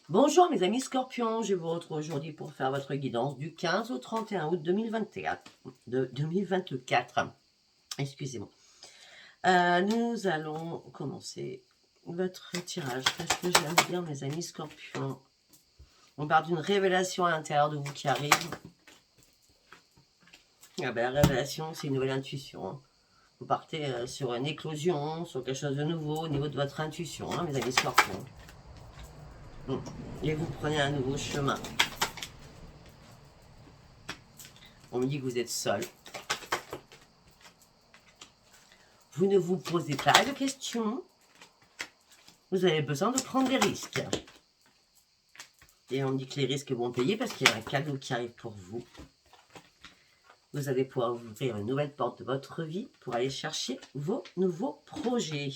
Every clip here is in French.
Bonjour mes amis scorpions, je vous retrouve aujourd'hui pour faire votre guidance du 15 au 31 août 2024. Excusez-moi. Nous allons commencer votre tirage parce que j'aime bien mes amis scorpions. On part d'une révélation à l'intérieur de vous qui arrive. Ah ben, la révélation, c'est une nouvelle intuition. Hein. Vous partez sur une éclosion, sur quelque chose de nouveau au niveau de votre intuition, hein, mes amis scorpions. Et vous prenez un nouveau chemin. On me dit que vous êtes seul. Vous ne vous posez pas de questions. Vous avez besoin de prendre des risques. Et on me dit que les risques vont payer parce qu'il y a un cadeau qui arrive pour vous. Vous allez pouvoir ouvrir une nouvelle porte de votre vie pour aller chercher vos nouveaux projets.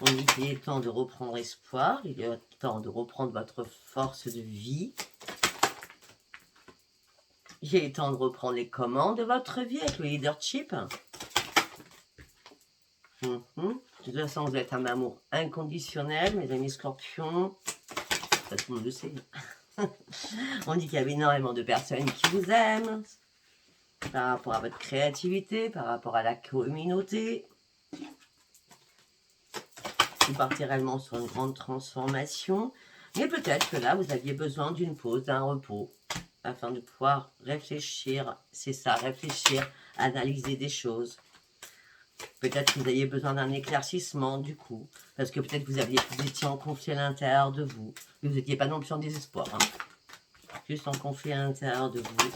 On dit qu'il est temps de reprendre espoir. Il est temps de reprendre votre force de vie. Il est temps de reprendre les commandes de votre vie avec le leadership. De toute façon, vous êtes un amour inconditionnel, mes amis scorpions. Ça, tout le monde le sait. On dit qu'il y avait énormément de personnes qui vous aiment par rapport à votre créativité, par rapport à la communauté. Vous partez réellement sur une grande transformation. Mais peut-être que là, vous aviez besoin d'une pause, d'un repos, afin de pouvoir réfléchir. C'est ça, réfléchir, analyser des choses. Peut-être que vous aviez besoin d'un éclaircissement du coup, parce que peut-être vous étiez en conflit à l'intérieur de vous, mais vous n'étiez pas non plus en désespoir, hein. Juste en conflit à l'intérieur de vous.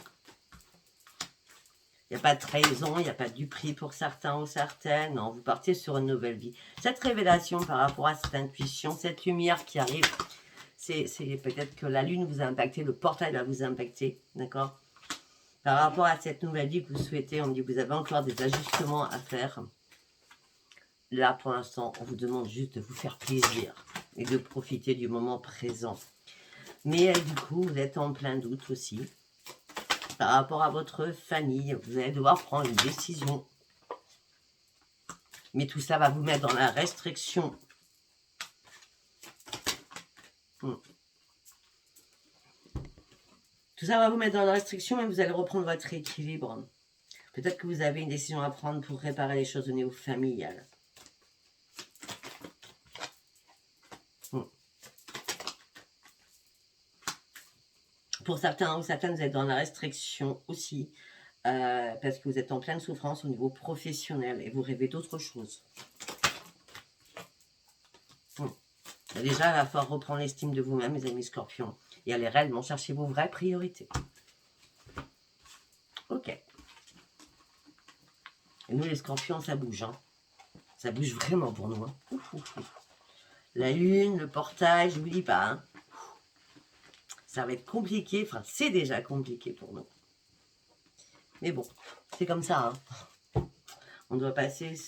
Il n'y a pas de trahison, il n'y a pas de duperie pour certains ou certaines, non, vous partez sur une nouvelle vie. Cette révélation par rapport à cette intuition, cette lumière qui arrive, c'est peut-être que la lune vous a impacté, le portail va vous impacter, d'accord? Par rapport à cette nouvelle vie que vous souhaitez, on me dit que vous avez encore des ajustements à faire. Là, pour l'instant, on vous demande juste de vous faire plaisir et de profiter du moment présent. Mais du coup, vous êtes en plein doute aussi. Par rapport à votre famille, vous allez devoir prendre une décision. Mais tout ça va vous mettre dans la restriction. Tout ça va vous mettre dans la restriction, mais vous allez reprendre votre équilibre. Peut-être que vous avez une décision à prendre pour réparer les choses au niveau familial. Pour certains ou certaines, vous êtes dans la restriction aussi, parce que vous êtes en pleine souffrance au niveau professionnel et vous rêvez d'autre chose. Déjà, il va falloir reprendre l'estime de vous-même, mes amis scorpions, et aller réellement chercher vos vraies priorités. Ok. Et nous, les scorpions, ça bouge. Hein. Ça bouge vraiment pour nous. Hein. La lune, le portail, je ne vous dis pas. Hein. Ça va être compliqué. Enfin, c'est déjà compliqué pour nous. Mais bon, c'est comme ça. Hein. On doit passer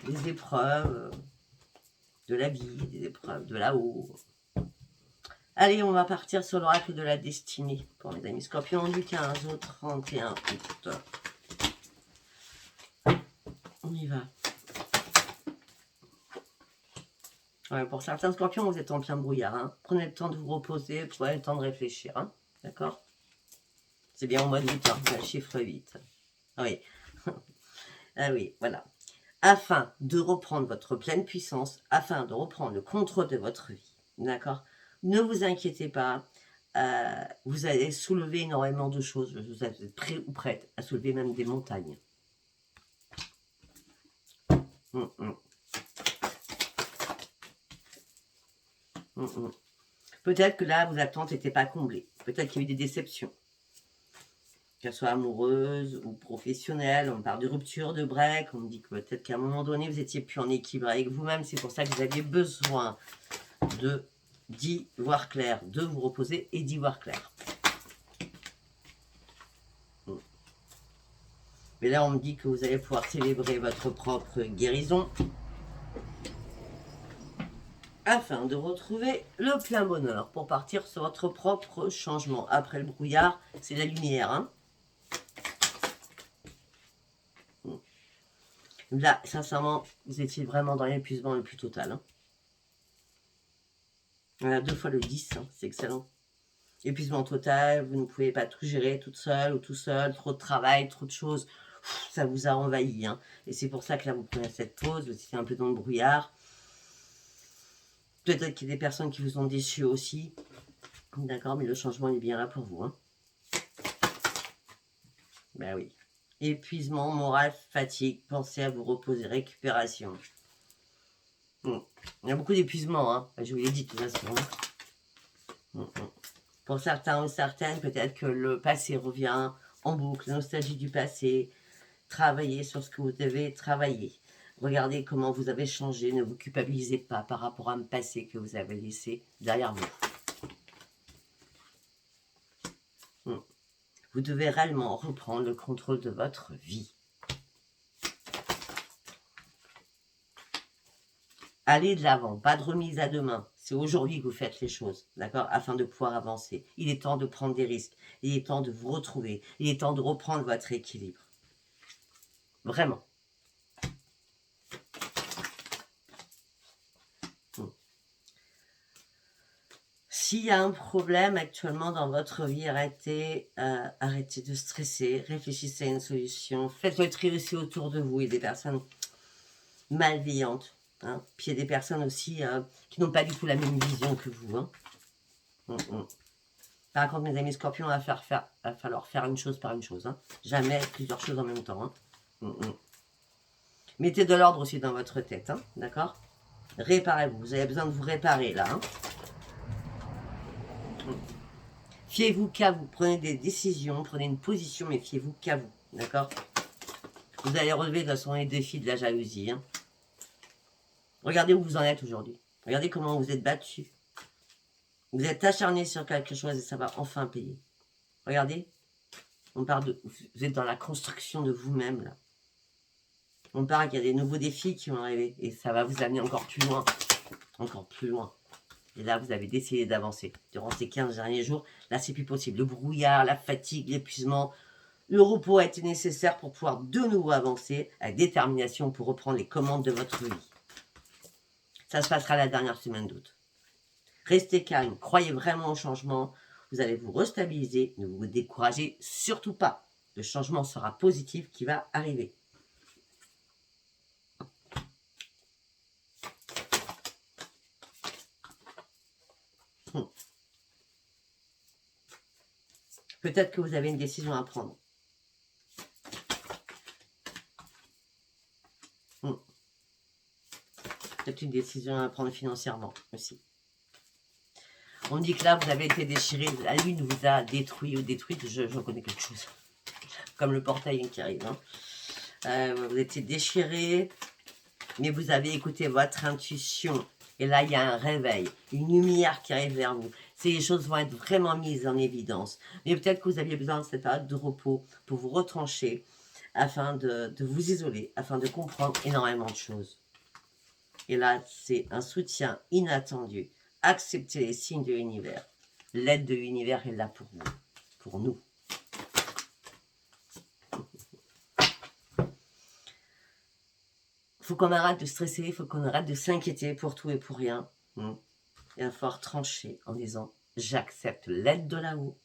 des épreuves de la vie, des épreuves de là-haut. Allez, on va partir sur l'oracle de la destinée pour mes amis scorpions du 15 au 31 août. On y va. Ouais, pour certains scorpions, vous êtes en plein brouillard. Hein. Prenez le temps de vous reposer, prenez le temps de réfléchir. Hein. D'accord? C'est bien au mois d'août, hein, le chiffre 8. Ah oui. Ah oui, voilà. Afin de reprendre votre pleine puissance, afin de reprendre le contrôle de votre vie. D'accord? Ne vous inquiétez pas. Vous allez soulever énormément de choses. Vous êtes prêt ou prête à soulever même des montagnes. Peut-être que là, vos attentes n'étaient pas comblées. Peut-être qu'il y a eu des déceptions. Qu'elles soient amoureuses ou professionnelles. On parle de rupture, de break. On me dit que peut-être qu'à un moment donné, vous n'étiez plus en équilibre avec vous-même. C'est pour ça que vous aviez besoin d'y voir clair, de vous reposer et d'y voir clair. Mais là, on me dit que vous allez pouvoir célébrer votre propre guérison afin de retrouver le plein bonheur pour partir sur votre propre changement. Après le brouillard, c'est la lumière. Hein. Là, sincèrement, vous étiez vraiment dans l'épuisement le plus total. Hein. Voilà, 2 fois le 10, hein, c'est excellent. Épuisement total, vous ne pouvez pas tout gérer toute seule ou tout seul, trop de travail, trop de choses, ça vous a envahi. Hein. Et c'est pour ça que là, vous prenez cette pause, vous étiez un peu dans le brouillard. Peut-être qu'il y a des personnes qui vous ont déçu aussi. D'accord, mais le changement est bien là pour vous. Hein. Ben oui. Épuisement, moral, fatigue, pensez à vous reposer, récupération. Il y a beaucoup d'épuisement, hein. Je vous l'ai dit de toute façon. Pour certains ou certaines, peut-être que le passé revient en boucle, nostalgie du passé. Travaillez sur ce que vous devez travailler. Regardez comment vous avez changé. Ne vous culpabilisez pas par rapport à un passé que vous avez laissé derrière vous. Vous devez réellement reprendre le contrôle de votre vie. Allez de l'avant, pas de remise à demain. C'est aujourd'hui que vous faites les choses, d'accord, afin de pouvoir avancer. Il est temps de prendre des risques. Il est temps de vous retrouver. Il est temps de reprendre votre équilibre. Vraiment. S'il y a un problème actuellement dans votre vie, arrêtez de stresser, réfléchissez à une solution, faites le tri aussi autour de vous. Il y a des personnes malveillantes, hein. Puis il y a des personnes aussi qui n'ont pas du tout la même vision que vous. Hein. Par contre, mes amis scorpions, il va falloir faire une chose par une chose. Hein. Jamais plusieurs choses en même temps. Hein. Mettez de l'ordre aussi dans votre tête, hein, d'accord? Réparez-vous, vous avez besoin de vous réparer là. Hein. Fiez-vous qu'à vous, prenez des décisions, prenez une position, mais fiez-vous qu'à vous, d'accord? Vous allez relever de toute façon les défis de la jalousie. Hein. Regardez où vous en êtes aujourd'hui. Regardez comment vous êtes battu. Vous êtes acharné sur quelque chose et ça va enfin payer. Regardez, on parle de, vous êtes dans la construction de vous-même là. On parle qu'il y a des nouveaux défis qui vont arriver et ça va vous amener encore plus loin. Encore plus loin. Et là, vous avez décidé d'avancer. Durant ces 15 derniers jours, là, c'est plus possible. Le brouillard, la fatigue, l'épuisement, le repos a été nécessaire pour pouvoir de nouveau avancer avec détermination pour reprendre les commandes de votre vie. Ça se passera la dernière semaine d'août. Restez calme, croyez vraiment au changement. Vous allez vous restabiliser, ne vous découragez surtout pas. Le changement sera positif qui va arriver. Peut-être que vous avez une décision à prendre. Peut-être une décision à prendre financièrement aussi. On dit que là, vous avez été déchiré, la lune vous a détruit ou détruite, j'en connais quelque chose. Comme le portail qui arrive. Hein. Vous étiez déchiré, mais vous avez écouté votre intuition. Et là, il y a un réveil, une lumière qui arrive vers vous. Ces choses vont être vraiment mises en évidence. Mais peut-être que vous aviez besoin de cette période de repos pour vous retrancher, afin de vous isoler, afin de comprendre énormément de choses. Et là, c'est un soutien inattendu. Acceptez les signes de l'univers. L'aide de l'univers est là pour vous, pour nous. Il faut qu'on arrête de stresser, il faut qu'on arrête de s'inquiéter pour tout et pour rien. Il va falloir trancher en disant, j'accepte l'aide de là-haut.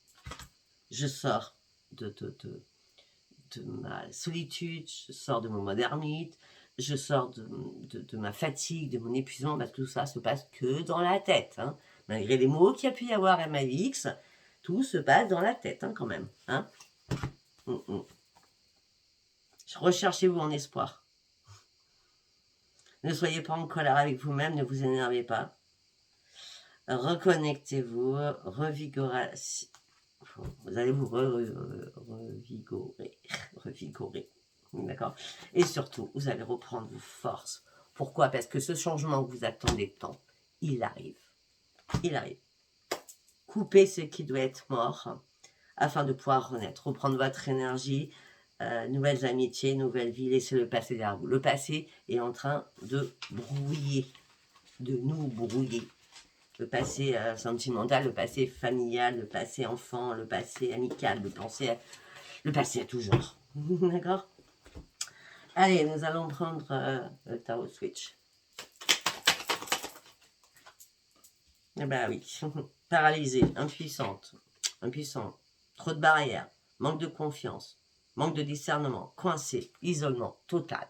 Je sors de ma solitude, je sors de mon mode ermite, je sors de ma fatigue, de mon épuisement, parce que tout ça se passe que dans la tête. Hein. Malgré les mots qu'il y a pu y avoir à MAVX, tout se passe dans la tête, hein, quand même. Hein. Recherchez-vous en espoir. Ne soyez pas en colère avec vous-même, ne vous énervez pas. Reconnectez-vous, revigorez. Vous allez vous revigorer. D'accord? Et surtout, vous allez reprendre vos forces. Pourquoi? Parce que ce changement que vous attendez tant, il arrive. Il arrive. Coupez ce qui doit être mort afin de pouvoir renaître. Reprendre votre énergie, nouvelles amitiés, nouvelles vies. Laissez le passé derrière vous. Le passé est en train de brouiller, de nous brouiller. Le passé sentimental, le passé familial, le passé enfant, le passé amical, le passé à toujours. D'accord? Allez, nous allons prendre le Tarot Switch. Eh ben oui, paralysée, impuissante, trop de barrières, manque de confiance, manque de discernement, coincé, isolement total.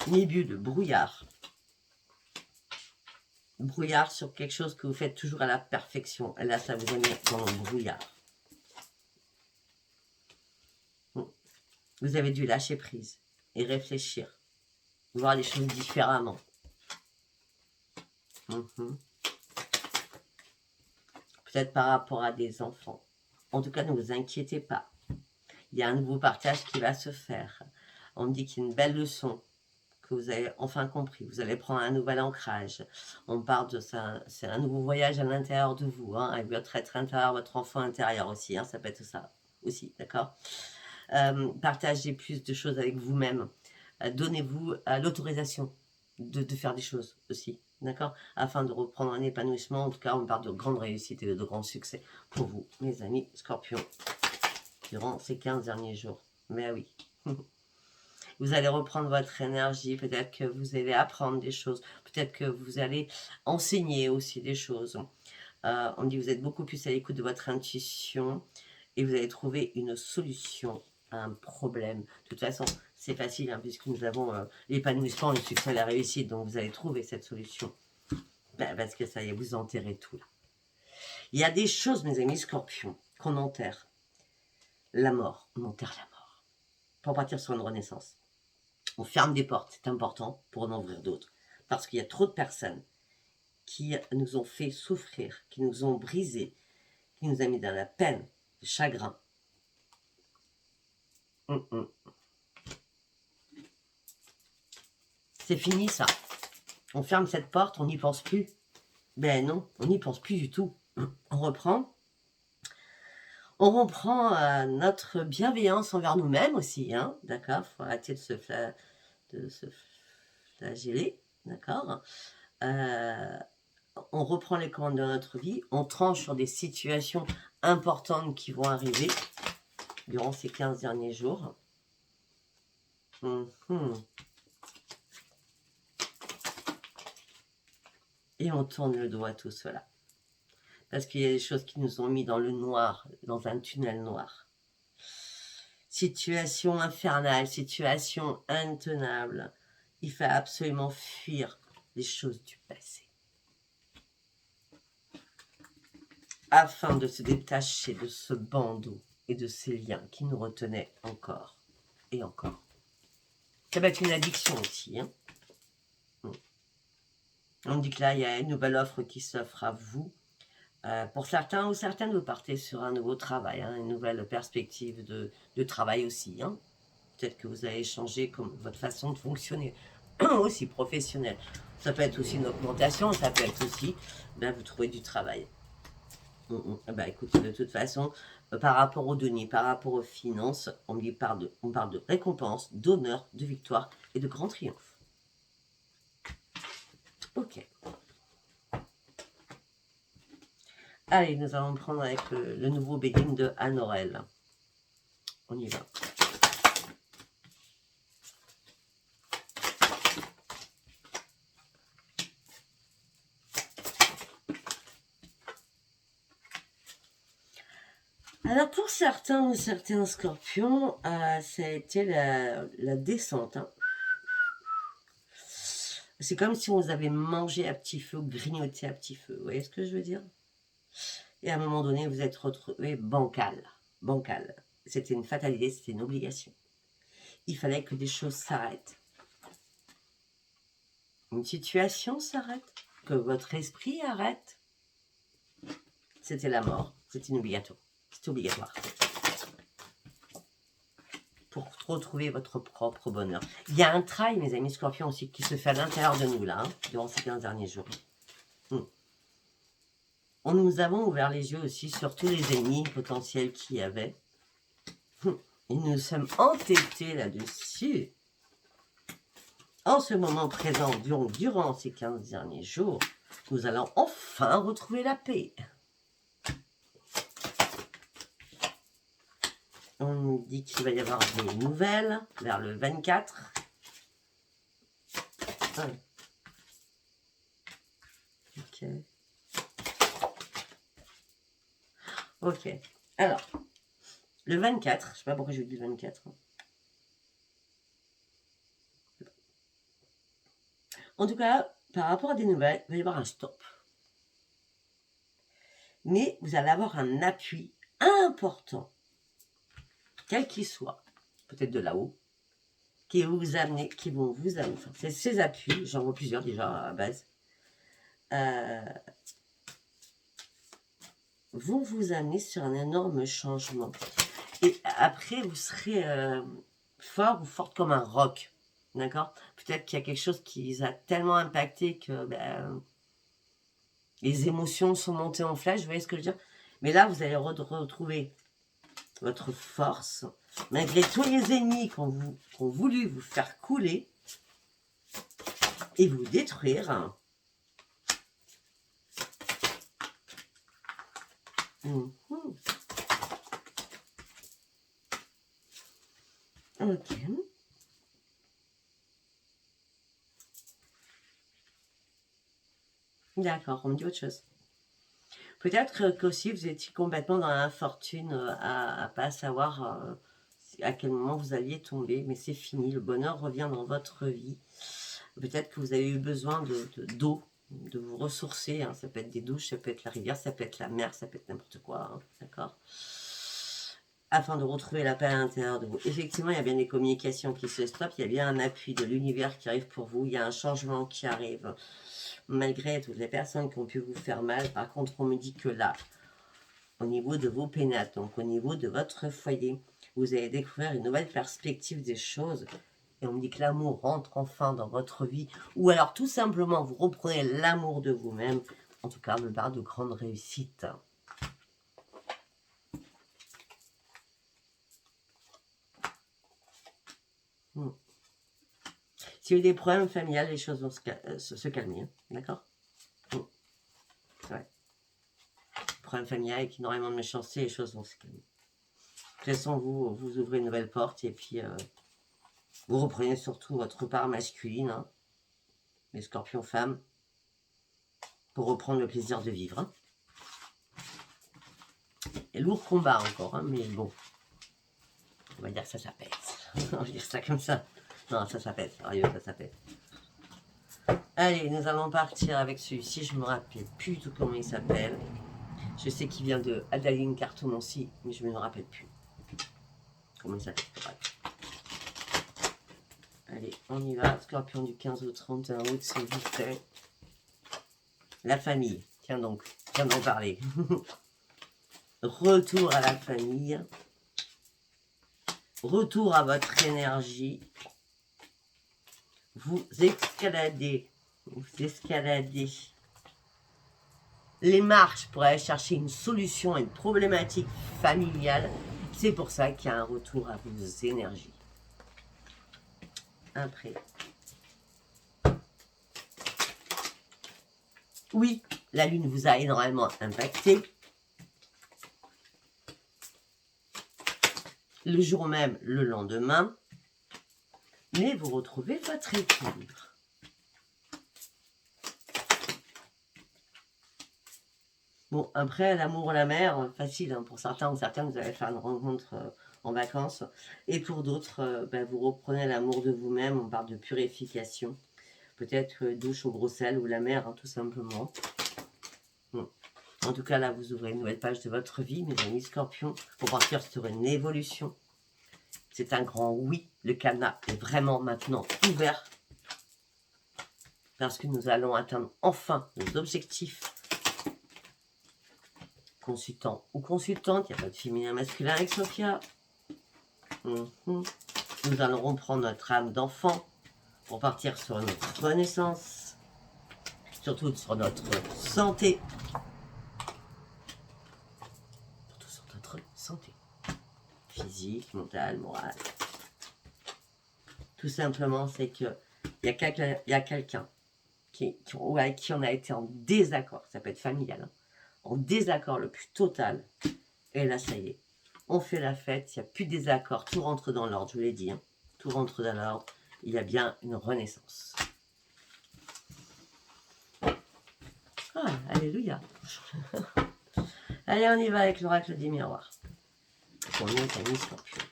Nébuleux, brouillard. Brouillard sur quelque chose que vous faites toujours à la perfection. Et là, ça vous a mis dans le brouillard. Vous avez dû lâcher prise et réfléchir, voir les choses différemment. Peut-être par rapport à des enfants. En tout cas, ne vous inquiétez pas. Il y a un nouveau partage qui va se faire. On me dit qu'il y a une belle leçon que vous avez enfin compris. Vous allez prendre un nouvel ancrage. On parle de ça. C'est un nouveau voyage à l'intérieur de vous, hein, avec votre être intérieur, votre enfant intérieur aussi. Hein, ça peut être ça aussi, d'accord. Partagez plus de choses avec vous-même. Donnez-vous l'autorisation de faire des choses aussi, d'accord, afin de reprendre un épanouissement. En tout cas, on parle de grandes réussites et de grands succès pour vous, mes amis Scorpions, durant ces 15 derniers jours. Mais oui, vous allez reprendre votre énergie, peut-être que vous allez apprendre des choses, peut-être que vous allez enseigner aussi des choses. On dit que vous êtes beaucoup plus à l'écoute de votre intuition et vous allez trouver une solution à un problème. De toute façon, c'est facile, hein, puisque nous avons l'épanouissement, le succès, la réussite. Donc, vous allez trouver cette solution. Ben, parce que ça y est, vous enterrez tout. Là. Il y a des choses, mes amis Scorpions, qu'on enterre. La mort, on enterre la mort. Pour partir sur une renaissance. On ferme des portes, c'est important, pour en ouvrir d'autres. Parce qu'il y a trop de personnes qui nous ont fait souffrir, qui nous ont brisés, qui nous ont mis dans la peine, le chagrin. C'est fini ça. On ferme cette porte, on n'y pense plus. Ben non, on n'y pense plus du tout. On reprend. On reprend notre bienveillance envers nous-mêmes aussi, hein, d'accord. Il faut arrêter de se flageller, d'accord. On reprend les commandes de notre vie, on tranche sur des situations importantes qui vont arriver durant ces 15 derniers jours. Et on tourne le dos à tout cela. Parce qu'il y a des choses qui nous ont mis dans le noir, dans un tunnel noir. Situation infernale, situation intenable. Il faut absolument fuir les choses du passé. Afin de se détacher de ce bandeau et de ces liens qui nous retenaient encore et encore. Ça va être une addiction aussi. Hein. On dit que là, il y a une nouvelle offre qui s'offre à vous. Pour certains ou certaines, vous partez sur un nouveau travail, hein, une nouvelle perspective de travail aussi. Hein. Peut-être que vous allez changer comme votre façon de fonctionner, aussi professionnelle. Ça peut être aussi une augmentation, ça peut être aussi, vous trouvez du travail. Écoutez, de toute façon, par rapport aux deniers, par rapport aux finances, on parle de récompense, d'honneur, de victoire et de grand triomphe. Ok. Allez, nous allons prendre avec le nouveau begin de Anne Aurel. On y va. Alors pour certains ou certains scorpions, ça a été la descente. Hein. C'est comme si on vous avait mangé à petit feu, grignoté à petit feu. Vous voyez ce que je veux dire? Et à un moment donné, vous êtes retrouvé bancal. Bancal. C'était une fatalité, c'était une obligation. Il fallait que des choses s'arrêtent. Une situation s'arrête. Que votre esprit arrête. C'était la mort. C'était obligatoire. C'était obligatoire. Pour retrouver votre propre bonheur. Il y a un travail, mes amis Scorpions, aussi, qui se fait à l'intérieur de nous, là, hein, durant ces 15 derniers jours. Nous avons ouvert les yeux aussi sur tous les ennemis potentiels qu'il y avait. Et nous sommes entêtés là-dessus. En ce moment présent, durant ces 15 derniers jours, nous allons enfin retrouver la paix. On nous dit qu'il va y avoir des nouvelles vers le 24. Ok. Ok. Alors, le 24, je ne sais pas pourquoi je dis le 24. En tout cas, par rapport à des nouvelles, il va y avoir un stop. Mais vous allez avoir un appui important, quel qu'il soit, peut-être de là-haut, qui vont vous amener, enfin, c'est ces appuis, j'en vois plusieurs déjà à la base, vont vous amener sur un énorme changement. Et après, vous serez fort ou forte comme un roc, d'accord? Peut-être qu'il y a quelque chose qui les a tellement impacté que les émotions sont montées en flèche, vous voyez ce que je veux dire? Mais là, vous allez retrouver votre force, malgré tous les ennemis qui ont voulu vous faire couler et vous détruire. Ok. D'accord, on me dit autre chose. Peut-être qu'aussi vous étiez complètement dans l'infortune à ne pas savoir à quel moment vous alliez tomber, mais c'est fini, le bonheur revient dans votre vie. Peut-être que vous avez eu besoin d'eau, de vous ressourcer, hein. Ça peut être des douches, ça peut être la rivière, ça peut être la mer, ça peut être n'importe quoi, hein, d'accord, afin de retrouver la paix à l'intérieur de vous. Effectivement, il y a bien des communications qui se stoppent, il y a bien un appui de l'univers qui arrive pour vous, il y a un changement qui arrive, malgré toutes les personnes qui ont pu vous faire mal. Par contre, on me dit que là, au niveau de vos pénates, donc au niveau de votre foyer, vous allez découvrir une nouvelle perspective des choses. Et on me dit que l'amour rentre enfin dans votre vie. Ou alors tout simplement, vous reprenez l'amour de vous-même. En tout cas, on me parle de grande réussite. S'il y a eu des problèmes familiales, les choses vont se calmer. Hein, d'accord? Ouais. Problème familial avec énormément de méchanceté, les choses vont se calmer. De toute façon, vous ouvrez une nouvelle porte et puis vous reprenez surtout votre part masculine, hein, les scorpions femmes, pour reprendre le plaisir de vivre. Hein. Et lourd combat encore, hein, mais bon, on va dire que ça s'appelle. On va dire ça comme ça. Non, ça s'appelle, sérieux, ça s'appelle. Allez, nous allons partir avec celui-ci, je me rappelle plus tout comment il s'appelle. Je sais qu'il vient de Adaline Cartomancie, mais je ne me rappelle plus. Comment il s'appelle? Allez, on y va. Scorpion du 15 au 31 août, s'il vous plaît. La famille. Tiens donc, viens d'en parler. Retour à la famille. Retour à votre énergie. Vous escaladez. Vous escaladez les marches pour aller chercher une solution à une problématique familiale. C'est pour ça qu'il y a un retour à vos énergies. Après. Oui, la lune vous a énormément impacté. Le jour même, le lendemain. Mais vous retrouvez votre équilibre. Bon, après, l'amour, la mer, facile, hein, pour certains ou certaines, vous allez faire une rencontre en vacances. Et pour d'autres, vous reprenez l'amour de vous-même, on parle de purification. Peut-être douche au gros sel ou la mer, hein, tout simplement. Bon. En tout cas, là, vous ouvrez une nouvelle page de votre vie, mes amis scorpions, pour partir sur une évolution. C'est un grand oui. Le cadenas est vraiment maintenant ouvert. Parce que nous allons atteindre enfin nos objectifs. Consultant ou consultante, il n'y a pas de féminin masculin avec Sophia. Nous allons reprendre notre âme d'enfant pour partir sur notre renaissance, surtout sur notre santé. Surtout sur notre santé. Physique, mentale, morale. Tout simplement, c'est qu'il y a quelqu'un avec qui on a été en désaccord. Ça peut être familial, hein. En désaccord le plus total. Et là, ça y est. On fait la fête, il n'y a plus de désaccord. Tout rentre dans l'ordre, je vous l'ai dit. Hein. Tout rentre dans l'ordre. Il y a bien une renaissance. Voilà. Alléluia. Allez, on y va avec l'oracle des miroirs. Pour nous, amis Scorpion.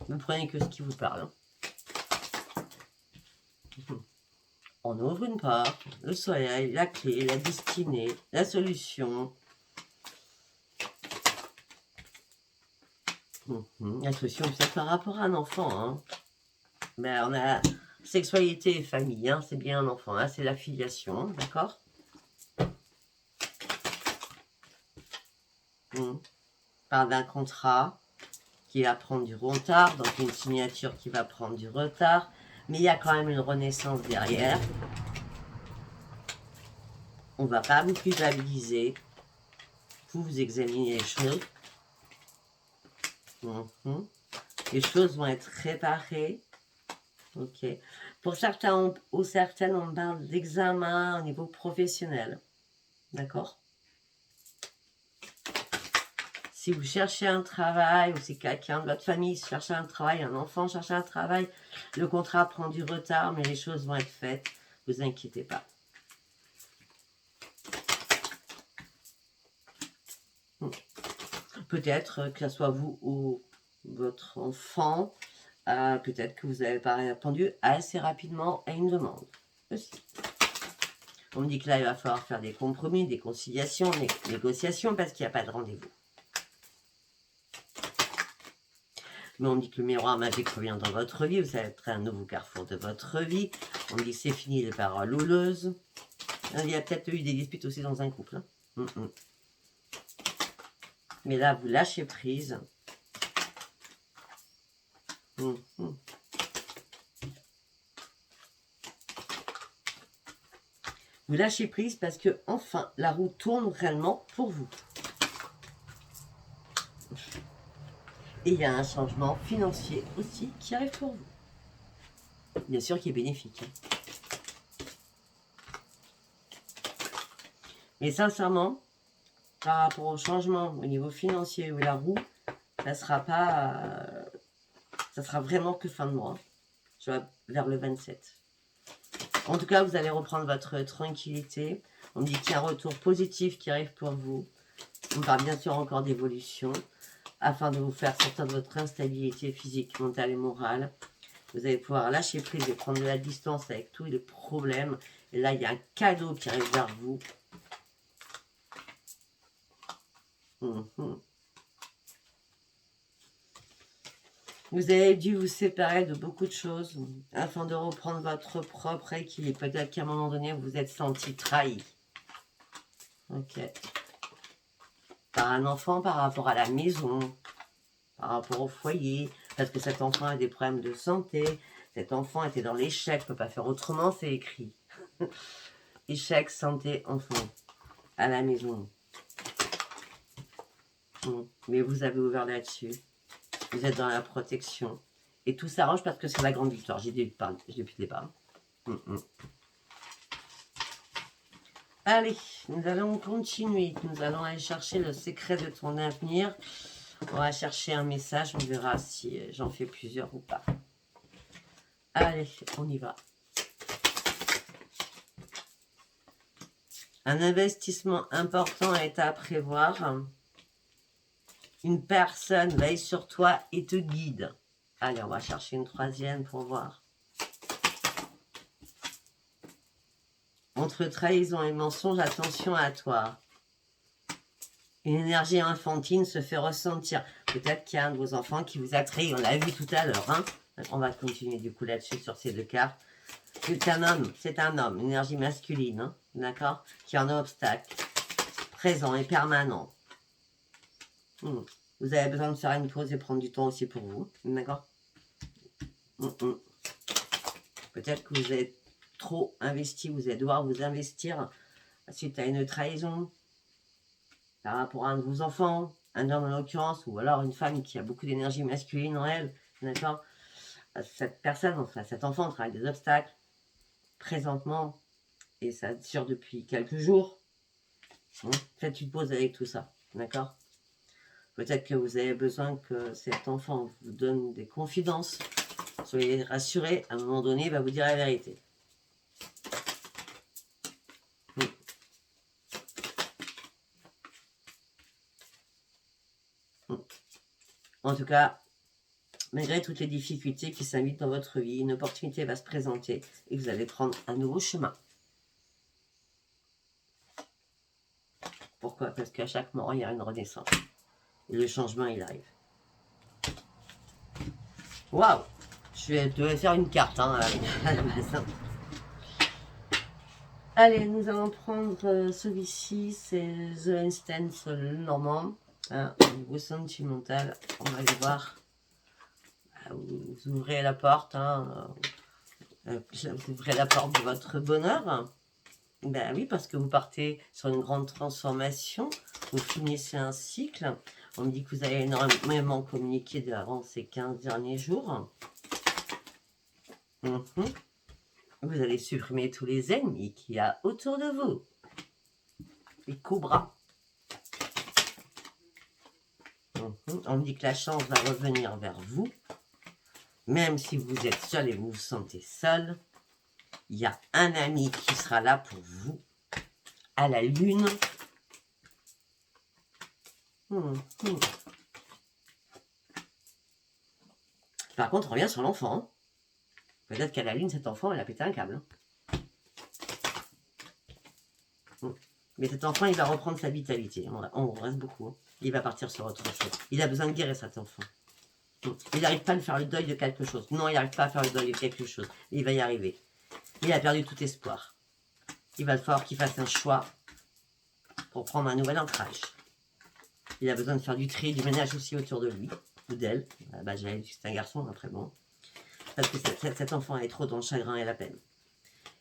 Vous prenez que ce qui vous parle. On ouvre une porte, le soleil, la clé, la destinée, la solution. La solution, c'est par rapport à un enfant. Hein. Ben, on a sexualité et famille, hein, c'est bien un enfant, hein, c'est la filiation, d'accord. Parle d'un contrat qui va prendre du retard, donc une signature qui va prendre du retard, mais il y a quand même une renaissance derrière. On ne va pas vous culpabiliser. Vous examinez les choses. Les choses vont être réparées. Ok. Pour certains ou certaines, on parle d'examen au niveau professionnel. D'accord? Si vous cherchez un travail, ou si quelqu'un de votre famille cherche un travail, un enfant cherche un travail, le contrat prend du retard, mais les choses vont être faites. Ne vous inquiétez pas. Peut-être que ce soit vous ou votre enfant, peut-être que vous n'avez pas répondu assez rapidement à une demande aussi. On me dit que là, il va falloir faire des compromis, des conciliations, des négociations, parce qu'il n'y a pas de rendez-vous. Mais on me dit que le miroir magique revient dans votre vie, vous allez être un nouveau carrefour de votre vie. On me dit que c'est fini les paroles houleuses. Il y a peut-être eu des disputes aussi dans un couple. Hein. Mais là, vous lâchez prise. Vous lâchez prise parce que, enfin, la roue tourne réellement pour vous. Et il y a un changement financier aussi qui arrive pour vous. Bien sûr, qui est bénéfique. Mais sincèrement, par rapport au changement au niveau financier ou la roue, ça sera pas... ça sera vraiment que fin de mois. Je vais vers le 27. En tout cas, vous allez reprendre votre tranquillité. On me dit qu'il y a un retour positif qui arrive pour vous. On parle bien sûr encore d'évolution, afin de vous faire sortir de votre instabilité physique, mentale et morale. Vous allez pouvoir lâcher prise et prendre de la distance avec tous les problèmes. Et là, il y a un cadeau qui arrive vers vous. Vous avez dû vous séparer de beaucoup de choses afin de reprendre votre propre équilibre. Peut-être qu'à un moment donné, vous vous êtes senti trahi. Ok. Par un enfant, par rapport à la maison, par rapport au foyer, parce que cet enfant a des problèmes de santé, cet enfant était dans l'échec, ne peut pas faire autrement, c'est écrit. Échec, santé, enfant, à la maison. Mais vous avez ouvert là-dessus. Vous êtes dans la protection. Et tout s'arrange parce que c'est la grande victoire. J'ai dit depuis le départ. Allez, nous allons continuer. Nous allons aller chercher le secret de ton avenir. On va chercher un message. On verra si j'en fais plusieurs ou pas. Allez, on y va. Un investissement important est à prévoir. Une personne veille sur toi et te guide. Allez, on va chercher une troisième pour voir. Entre trahison et mensonge, attention à toi. Une énergie infantile se fait ressentir. Peut-être qu'il y a un de vos enfants qui vous a trahi. On l'a vu tout à l'heure. Hein. On va continuer du coup là-dessus sur ces deux cartes. C'est un homme, une énergie masculine. Hein, d'accord, qui est en obstacle. Présent et permanent. Vous avez besoin de faire une pause et prendre du temps aussi pour vous. D'accord. Peut-être que vous êtes trop investi. Vous allez devoir vous investir suite à une trahison par rapport à un de vos enfants, un homme en l'occurrence, ou alors une femme qui a beaucoup d'énergie masculine en elle. D'accord. Cette personne, enfin cet enfant travaille des obstacles présentement et ça dure depuis quelques jours. Faites une pause avec tout ça. D'accord. Peut-être que vous avez besoin que cet enfant vous donne des confidences. Soyez rassurés, à un moment donné, il va vous dire la vérité. En tout cas, malgré toutes les difficultés qui s'invitent dans votre vie, une opportunité va se présenter et vous allez prendre un nouveau chemin. Pourquoi? Parce qu'à chaque mort, il y a une renaissance. Et le changement, il arrive. Waouh! Je devais faire une carte, hein, à la base. Allez, nous allons prendre celui-ci, c'est The Instance Normand. Hein, au niveau sentimental, on va aller voir. Vous ouvrez la porte, hein, vous ouvrez la porte de votre bonheur. Ben oui, parce que vous partez sur une grande transformation, vous finissez un cycle. On me dit que vous avez énormément communiqué durant ces 15 derniers jours. Vous allez supprimer tous les ennemis qu'il y a autour de vous. Les cobras. On me dit que la chance va revenir vers vous. Même si vous êtes seul et vous vous sentez seul, il y a un ami qui sera là pour vous à la lune. Par contre, on revient sur l'enfant. Peut-être qu'à la lune, cet enfant, il a pété un câble. Mais cet enfant, il va reprendre sa vitalité. On reste beaucoup. Il va partir sur autre chose. Il a besoin de guérir cet enfant. Il n'arrive pas à faire le deuil de quelque chose. Non, il n'arrive pas à faire le deuil de quelque chose. Il va y arriver. Il a perdu tout espoir. Il va falloir qu'il fasse un choix pour prendre un nouvel ancrage. Il a besoin de faire du tri, du ménage aussi autour de lui, ou d'elle. Bah, c'est un garçon, après bon. Parce que cet enfant est trop dans le chagrin et la peine.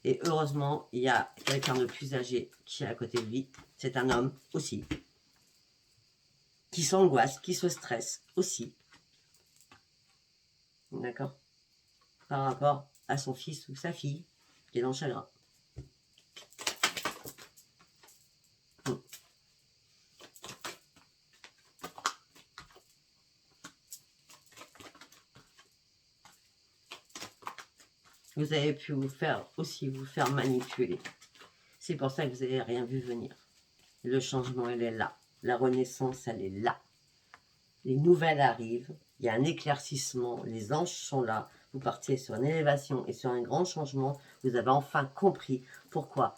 Et heureusement, il y a quelqu'un de plus âgé qui est à côté de lui. C'est un homme aussi. Qui s'angoisse, qui se stresse aussi. D'accord? Par rapport à son fils ou sa fille qui est dans le chagrin. Vous avez pu vous faire manipuler. C'est pour ça que vous n'avez rien vu venir. Le changement, elle est là. La renaissance, elle est là. Les nouvelles arrivent. Il y a un éclaircissement. Les anges sont là. Vous partez sur une élévation et sur un grand changement. Vous avez enfin compris pourquoi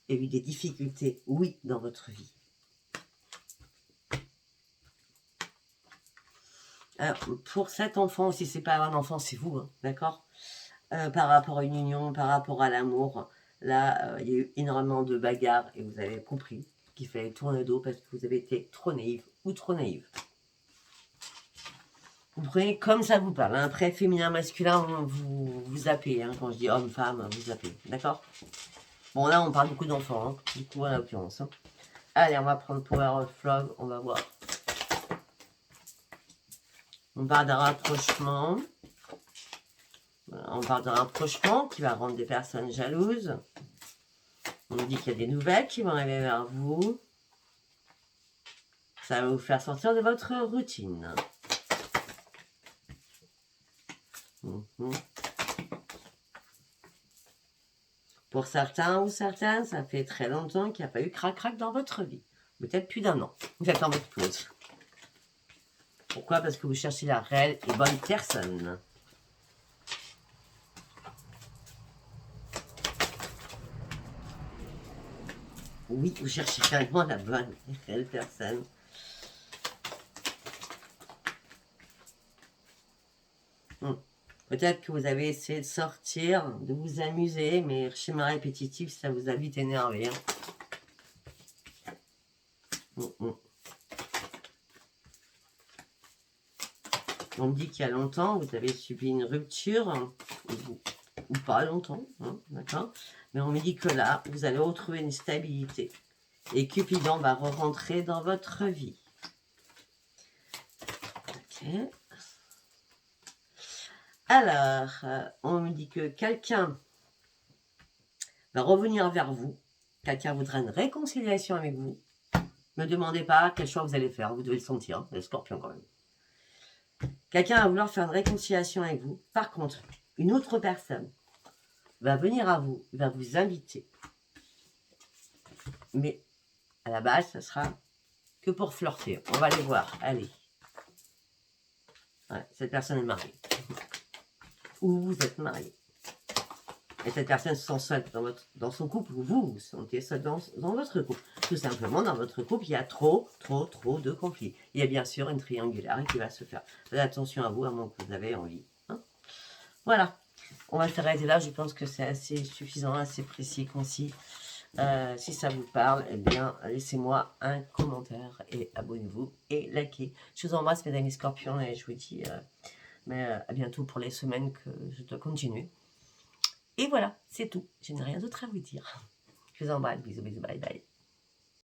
il y a eu des difficultés, oui, dans votre vie. Alors, pour cet enfant, si c'est pas un enfant, c'est vous, hein, d'accord? Par rapport à une union, par rapport à l'amour, là, il y a eu énormément de bagarres et vous avez compris qu'il fallait tourner le dos parce que vous avez été trop naïf ou trop naïve. Vous prenez comme ça vous parle. Hein. Après, féminin, masculin, vous zappez. Hein. Quand je dis homme, femme, vous zappez. D'accord? Bon, là, on parle beaucoup d'enfants. Hein. Du coup, en l'occurrence. Hein. Allez, on va prendre Power of Love. On va voir. On parle d'un rapprochement. On parle d'un rapprochement qui va rendre des personnes jalouses. On nous dit qu'il y a des nouvelles qui vont arriver vers vous. Ça va vous faire sortir de votre routine. Pour certains ou certaines, ça fait très longtemps qu'il n'y a pas eu crac-crac dans votre vie. Peut-être plus d'un an. Vous êtes en mode pause. Pourquoi? Parce que vous cherchez la réelle et bonne personne. Oui, vous cherchez réellement la bonne et réelle personne. Peut-être que vous avez essayé de sortir, de vous amuser, mais schéma répétitif, ça vous a vite énervé. Hein. On me dit qu'il y a longtemps, vous avez subi une rupture, ou pas longtemps, hein, d'accord? Mais on me dit que là, vous allez retrouver une stabilité. Et Cupidon va re-rentrer dans votre vie. Ok. Alors, on me dit que quelqu'un va revenir vers vous. Quelqu'un voudra une réconciliation avec vous. Ne me demandez pas quel choix vous allez faire. Vous devez le sentir. Hein, les scorpions quand même. Quelqu'un va vouloir faire une réconciliation avec vous. Par contre, une autre personne va venir à vous, va vous inviter. Mais à la base, ce sera que pour flirter. On va les voir. Allez. Ouais, cette personne est mariée. Ou vous êtes marié. Et cette personne se sent seule dans son couple, ou vous vous sentez seul dans votre couple. Tout simplement, dans votre couple, il y a trop de conflits. Il y a bien sûr une triangulaire qui va se faire. Faites attention à vous, à moins que vous avez envie. Hein, voilà. On va s'arrêter là. Je pense que c'est assez suffisant, assez précis, concis. Si ça vous parle, eh bien, laissez-moi un commentaire et abonnez-vous et likez. Je vous embrasse, mes amis scorpions, et je vous dis à bientôt pour les semaines que je dois continuer. Et voilà, c'est tout. Je n'ai rien d'autre à vous dire. Je vous embrasse. Bisous, bisous, bye bye.